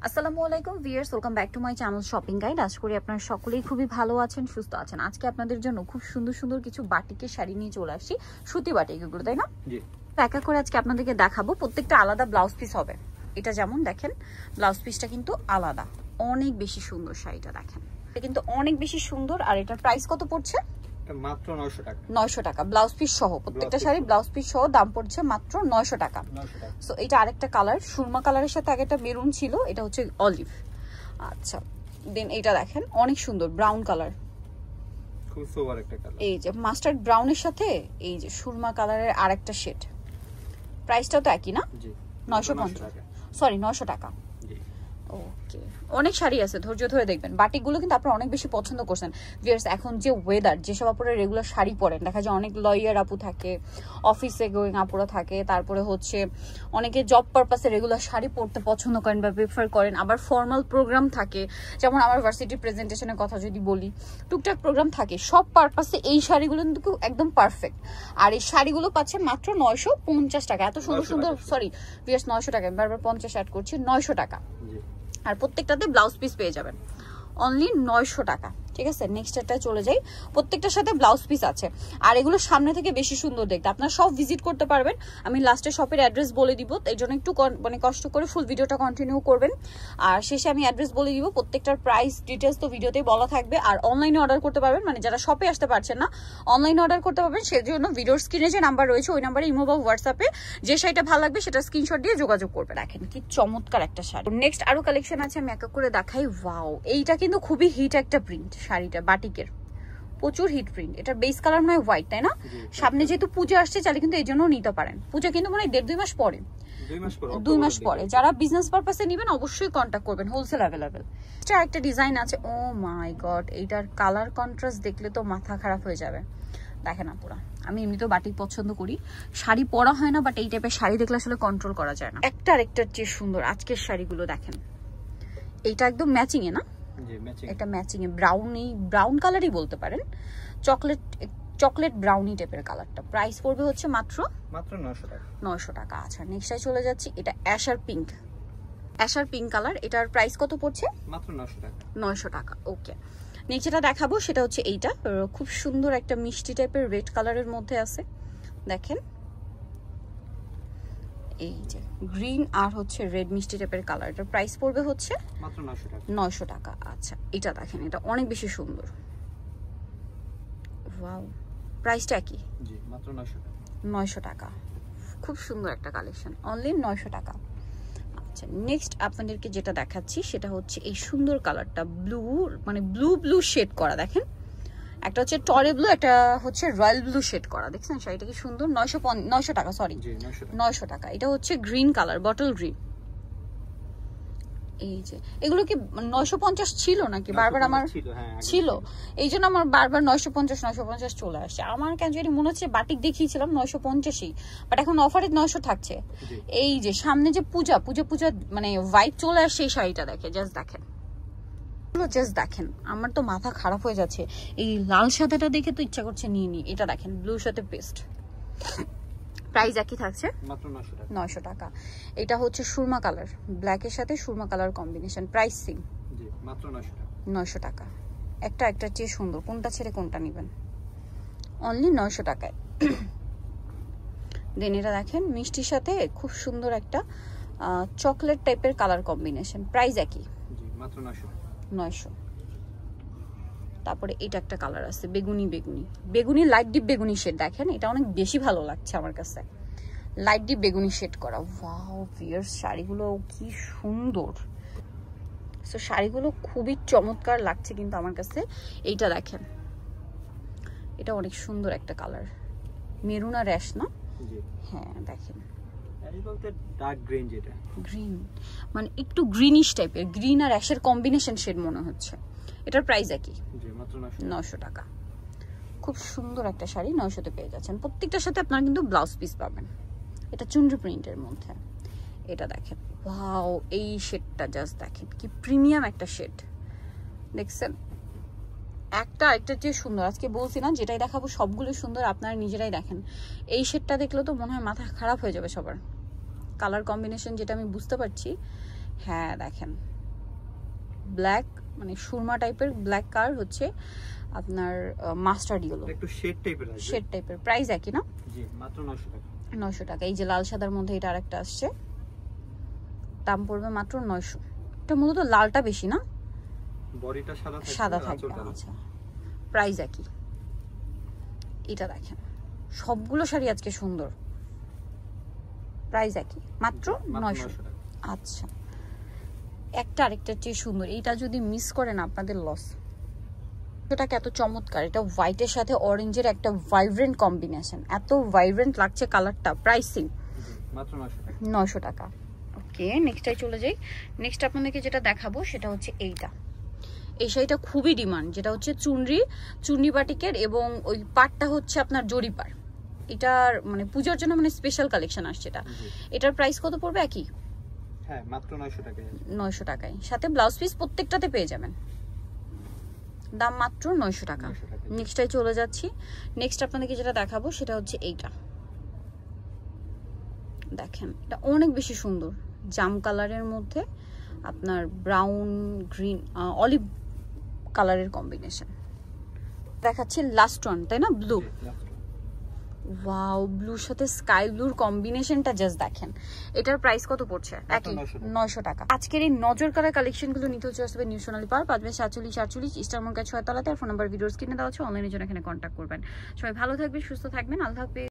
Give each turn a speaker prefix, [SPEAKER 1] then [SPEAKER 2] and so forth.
[SPEAKER 1] আসসালামু আলাইকুম viewers, welcome back to my channel shopping guide. আশা করি আপনারা সকলেই খুবই ভালো আছেন, সুস্থ আছেন। আজকে আপনাদের জন্য খুব সুন্দর সুন্দর কিছু বাটিকের শাড়ি নিয়ে চলে আসছি, সুতি বাটিক এগুলো, তাই না? জি। একা করে আজকে আপনাদেরকে দেখাবো, প্রত্যেকটা আলাদা ব্লাউজ পিস হবে। এটা যেমন দেখেন ব্লাউজ পিসটা কিন্তু আলাদা, অনেক বেশি সুন্দর শাড়িটা দেখেন, এটা কিন্তু অনেক বেশি সুন্দর। আর এটার প্রাইস কত পড়ছে?
[SPEAKER 2] মাত্র 900 টাকা।
[SPEAKER 1] 900 টাকা ব্লাউজ পিস সহ, প্রত্যেকটা শাড়ি ব্লাউজ পিস সহ দাম পড়ছে মাত্র 900 টাকা। সো এটা আরেকটা কালার, সুরমা কালারের সাথে আগে একটা মেরুন ছিল, এটা হচ্ছে অলিভ। আচ্ছা, দেন এটা দেখেন অনেক সুন্দর ব্রাউন কালার,
[SPEAKER 2] খুব সুপার একটা কালার।
[SPEAKER 1] এই যে মাস্টার্ড ব্রাউনের সাথে এই যে সুরমা কালারের আরেকটা শেড। প্রাইসটাও তো একই না? জি, 950 সরি 900 টাকা। ওকে, অনেক শাড়ি আছে, ধৈর্য ধরে দেখবেন। বাটিকগুলো কিন্তু আপনারা অনেক বেশি পছন্দ করছেন ভিউয়ার্স। এখন যে ওয়েদার, যেসব আপুরা রেগুলার শাড়ি পরেন, দেখা যায় অনেক লয়ার আপু থাকে, অফিসে গোয়িং আপুরা থাকে, তারপরে হচ্ছে অনেকে জব পারপাসে রেগুলার শাড়ি পরতে পছন্দ করেন বা প্রিফার করেন। আবার ফর্মাল প্রোগ্রাম থাকে, যেমন আমার ভার্সিটি প্রেজেন্টেশনের কথা যদি বলি, টুকটাক প্রোগ্রাম থাকে, সব পারপাসে এই শাড়িগুলো কিন্তু একদম পারফেক্ট। আর এই শাড়িগুলো পাচ্ছেন মাত্র 950 টাকা। এত সুন্দর সুন্দর, সরি ভিউয়ার্স 900 টাকা, বারবার 50 অ্যাড করছি, 900 টাকা। আর প্রত্যেকটাতে ব্লাউজ পিস পেয়ে যাবেন অনলি 900 টাকা। ঠিক আছে, নেক্সট এটায় চলে যাই। প্রত্যেকটার সাথে ব্লাউজ পিস আছে, আর এগুলো সামনে থেকে বেশি সুন্দর দেখতে। আপনারা সব ভিজিট করতে পারবেন, আমি লাস্টে শপের অ্যাড্রেস বলে দিব, এই জন্য একটু মানে কষ্ট করে ফুল ভিডিওটা কন্টিনিউ করবেন। আর শেষে আমি অ্যাড্রেস বলে দিব, প্রত্যেকটার প্রাইস ডিটেলস তো ভিডিওতেই বলা থাকবে। আর অনলাইনে অর্ডার করতে পারবেন, মানে যারা শপে আসতে পারছেন না অনলাইনে অর্ডার করতে পারবেন। সেজন্য ভিডিওর স্ক্রিনে যে নাম্বার রয়েছে ওই নাম্বারে ইমো বা হোয়াটসঅ্যাপে যে শাড়িটা ভালো লাগবে সেটা স্ক্রিনশট দিয়ে যোগাযোগ করবে। দেখেন কি চমৎকার একটা শাড়ি। নেক্সট আরো কালেকশন আছে, আমি এক এক করে দেখাই। ওয়াও, এইটা কিন্তু খুবই হিট একটা প্রিন্ট শাড়িটা, বাটিকের প্রচুর হিট প্রিন্ট। এটার বেস কালার নয় হোয়াইট, তাই না? সামনে যেহেতু পূজা আসছে, চাইলে কিন্তু এই জন্য নিতে পারেন। পূজা কিন্তু মানে 1.5-2 মাস পরে, 2 মাস পরে। যারা বিজনেস পারপাসে নেবেন অবশ্যই কন্ট্যাক্ট করবেন, হোলসেল অ্যাভেলেবেল। এটা একটা ডিজাইন আছে, ও মাই গড, এইটার কালার কন্ট্রাস্ট দেখলে তো মাথা খারাপ হয়ে যাবে। দেখেন আপুরা, আমি এমনিতেও বাটিক পছন্দ করি, শাড়ি পরা হয় না, বাট এই টাইপের শাড়ি দেখলে আসলে কন্ট্রোল করা যায় না। একটা আরেকটার চেয়ে সুন্দর আজকের শাড়িগুলো দেখেন। এইটা একদম ম্যাচিং এ না? এটা ম্যাচিং এ, ব্রাউন কালারই বলতে পারেন, চকলেট ব্রাউনি টাইপের কালারটা। প্রাইস পড়বে হচ্ছে মাত্র 900 টাকা। আচ্ছা, নেক্সটে চলে যাচ্ছি। এটা অ্যাশার পিঙ্ক কালার, এটার প্রাইস কত পড়ছে?
[SPEAKER 2] মাত্র
[SPEAKER 1] 900 টাকা। ওকে, নেক্সট যেটা দেখাবো সেটা হচ্ছে এইটা, খুব সুন্দর একটা মিষ্টি টাইপের রেড কালারের মধ্যে আছে। দেখেন এই যে গ্রিন আর হচ্ছে রেড মিষ্টি টাইপের কালার, এটার প্রাইস পড়বে হচ্ছে
[SPEAKER 2] মাত্র
[SPEAKER 1] 900 টাকা। আচ্ছা, এটা দেখেন, এটা অনেক বেশি সুন্দর। ওয়াও, প্রাইসটা কি?
[SPEAKER 2] জি, মাত্র
[SPEAKER 1] 900 টাকা। খুব সুন্দর একটা কালেকশন, অনলি 900 টাকা। আচ্ছা, নেক্সট আপনাদেরকে যেটা দেখাচ্ছি সেটা হচ্ছে এই সুন্দর কালারটা, ব্লু, মানে ব্লু শেড করা। দেখেন, একটা হচ্ছে টরে ব্লু, একটা হচ্ছে রয়্যাল ব্লু শেড করা। দেখছেন শাড়িটা কি সুন্দর। 900 টাকা, সরি 900 টাকা। এটা হচ্ছে গ্রিন কালার, বটল গ্রিন। এই যে এগুলো কি 950 ছিল নাকি? বারবার আমার ছিল, এই জন্য আমার বারবার 950 চলে আসছে। আমার কেন জানি মনে হচ্ছে বাটিক দেখিয়েছিলাম 950ই, বাট এখন অফারে 900 থাকছে। এই যে সামনে যে পূজা মানে ভাইব চলে আসছে, এই শাড়িটা দেখে জাস্ট দেখেন, জাস্ট দেখেন, আমার তো মাথা খারাপ হয়ে যাচ্ছে। এই লাল সাদাটা দেখে তো ইচ্ছা করছে নিয়ে নি। এটা দেখেন, ব্লুর সাথে পেস্ট, প্রাইস একই থাকছে মাত্র 900 টাকা। এটা হচ্ছে সুরমা কালার, ব্ল্যাকের সাথে surma colour combination, price same,
[SPEAKER 2] জি মাত্র
[SPEAKER 1] 900 টাকা। একটা চেয়ে সুন্দর, কোনটা ছেড়ে কোনটা নেবেন, অনলি 900 টাকায়। দেন এটা দেখেন, মিষ্টির সাথে খুব সুন্দর একটা চকলেট টাইপের কালার কম্বিনেশন, প্রাইস একই,
[SPEAKER 2] জি মাত্র
[SPEAKER 1] 900। তারপরে এটা একটা কালার আছে, বেগুনি লাইট ডিপ বেগুনি শেড। দেখেন, এটা অনেক বেশি ভালো লাগছে আমার কাছে, লাইট ডিপ বেগুনি শেড করা। ওয়াও ভিউয়ার্স, শাড়িগুলো কি সুন্দর। সো শাড়িগুলো খুবই চমৎকার লাগছে কিন্তু আমার কাছে। এইটা দেখেন, এটা অনেক সুন্দর একটা কালার, মেরুন আর অ্যাশ না? হ্যাঁ দেখেন, গ্রিন মানে একটু গ্রিনিশ টাইপের, গ্রিন আর অ্যাশের কম্বিনেশন শেড মনে হচ্ছে। এটার প্রাইস একই, 900 টাকা। খুব সুন্দর একটা শাড়ি 900-তে পেয়ে যাচ্ছেন। প্রত্যেকটার সাথে আপনারা কিন্তু ব্লাউজ পিস পাবেন। এটা চুনরি প্রিন্টের মধ্যে। এটা দেখেন, ওয়াও, এই শেডটা জাস্ট দেখেন, কি প্রিমিয়াম একটা শেড। দেখছেন, একটা যে সুন্দর। আজকে বলছি না যেটাই দেখাবো সবগুলো সুন্দর, আপনারা নিজেরাই দেখেন। এই শেডটা দেখলে তো মনে হয় মাথা খারাপ হয়ে যাবে সবার। কালার কম্বিনেশন যেটা আমি বুঝতে পারছি, হ্যাঁ দেখেন ব্ল্যাক মানে সুরমা টাইপের ব্ল্যাক কালার হচ্ছে আপনার মাস্টার্ড ইয়েলো,
[SPEAKER 2] একটু শেড টাইপের আছে।
[SPEAKER 1] শেড টাইপের। প্রাইস একই না?
[SPEAKER 2] জি, মাত্র 900 টাকা।
[SPEAKER 1] 900 টাকা। এই যে লাল সাদার মধ্যে এটা আরেকটা আসছে, দাম পড়বে মাত্র 900। এটা মূলত লালটা বেশি না,
[SPEAKER 2] বডিটা সাদা থাকবে,
[SPEAKER 1] সাদা থাকবে।
[SPEAKER 2] আঁচলটা লাল।
[SPEAKER 1] আচ্ছা, প্রাইস একই। এটা দেখেন সবগুলো শাড়ি আজকে সুন্দর, প্রাইস একই, মাত্র 900
[SPEAKER 2] টাকা।
[SPEAKER 1] আচ্ছা, একটা আরেকটার চেয়ে সুন্দর। এইটা যদি মিস করেন আপনাদের লস। এটাকে এত চমৎকার, এটা হোয়াইটের সাথে অরেঞ্জের একটা ভাইব্রেন্ট কম্বিনেশন, এত ভাইব্রেন্ট লাগছে কালারটা। প্রাইসিং
[SPEAKER 2] মাত্র 900 টাকা।
[SPEAKER 1] 900 টাকা। ওকে, নেক্সটটাই চলে যাই। নেক্সট আপনাদেরকে যেটা দেখাবো সেটা হচ্ছে এইটা। এই শাড়িটা খুবই ডিমান্ড, যেটা হচ্ছে চুনরি বাটিকের এবং ওই পাটটা হচ্ছে আপনার জরি পাড়। এটার মানে পূজার জন্য মানে স্পেশাল কালেকশন আসছে এটা। এটার প্রাইস কত পড়বে? একই,
[SPEAKER 2] হ্যাঁ মাত্র 900 টাকায়।
[SPEAKER 1] 900 টাকায়, সাথে ব্লাউজ পিস প্রত্যেকটাতে পেয়ে যাবেন। দাম মাত্র 900 টাকা। নেক্সটটাই চলে যাচ্ছি। নেক্সট আপনাদেরকে যেটা দেখাবো সেটা হচ্ছে এইটা। দেখেন এটা অনেক বেশি সুন্দর, জাম কালারের মধ্যে আপনার ব্রাউন গ্রিন অলিভ কালারের কম্বিনেশন। দেখাচ্ছি লাস্ট ওয়ান, তাই না? ব্লু। ওয়াও, ব্লুর সাথে স্কাই ব্লুর কম্বিনেশনটা জাস্ট দেখেন। এটার প্রাইস কত পড়ছে? একই, 900 টাকা। আজকের এই নজর কাড়া কালেকশনগুলো নিতে হচ্ছে আসবে নিউ সোনালী পার্ক 5/47 ইস্টার মার্কেট 6 তলাতে। আর ফোন নাম্বার ভিডিওর স্ক্রিনে দেওয়া আছে, অনলাইনের জন্য এখানে কন্ট্যাক্ট করবেন। সবাই ভালো থাকবেন, সুস্থ থাকবেন, আল্লাহ হাফেজ।